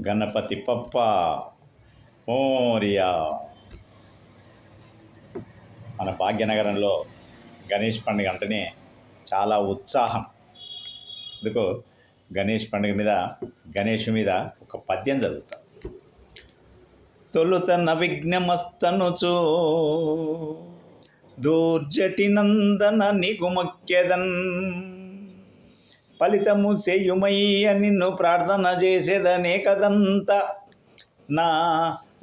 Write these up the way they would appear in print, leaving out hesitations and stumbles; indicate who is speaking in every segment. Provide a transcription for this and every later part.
Speaker 1: గణపతి పప్ప మోరియా. మన భాగ్యనగరంలో గణేష్ పండుగ అంటేనే చాలా ఉత్సాహం. అందుకు గణేష్ పండుగ మీద గణేష్ మీద ఒక పద్యం చదువుతాం. తొలుతన విఘ్నమస్తనుచు దూర్జటి నందన నిగుమక్యదన్ ఫలితము సేయుమయ్య నిన్ను ప్రార్థన చేసేదనే కదంత నా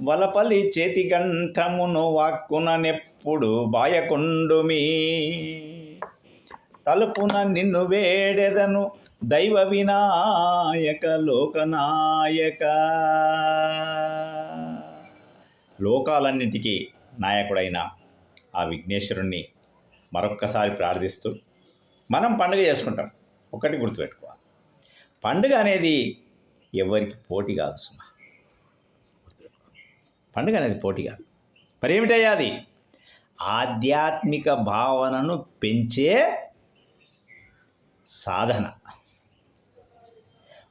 Speaker 1: వలపలి చేతి గంఠమును వాక్కుననెప్పుడు బాయకుండుమి తలుపున నిన్ను వేడెదను దైవ వినాయక లోకనాయక. లోకాలన్నింటికీ నాయకుడైన ఆ విఘ్నేశ్వరుణ్ణి మరొక్కసారి ప్రార్థిస్తూ మనం పండుగ చేసుకుంటాం. ఒకటి గుర్తుపెట్టుకోవాలి, పండుగ అనేది ఎవరికి పోటీ కాదు సుమా. పండుగ అనేది పోటీ కాదు. మరి ఏమిటయ్యా అది? ఆధ్యాత్మిక భావనను పెంచే సాధన,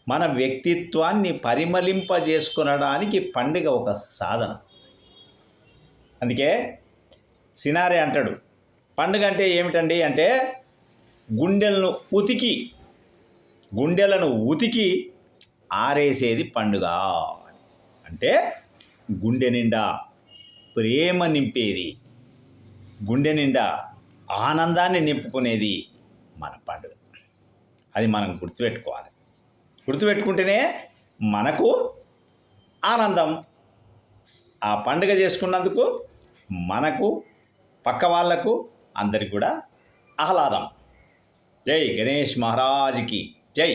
Speaker 1: మన వ్యక్తిత్వాన్ని పరిమళింపజేసుకునడానికి పండుగ ఒక సాధన. అందుకే సినారే అంటాడు, పండుగ అంటే ఏమిటండి అంటే గుండెలను ఉతికి ఆరేసేది పండుగ. అంటే గుండె నిండా ప్రేమ నింపేది, గుండె నిండా ఆనందాన్ని నింపుకునేది మన పండుగ. అది మనం గుర్తుపెట్టుకోవాలి. గుర్తుపెట్టుకుంటేనే మనకు ఆనందం. ఆ పండుగ చేసుకున్నందుకు మనకు, పక్క వాళ్లకు, అందరికి కూడా ఆహ్లాదం. జై గణేష్ మహారాజ్కి జై.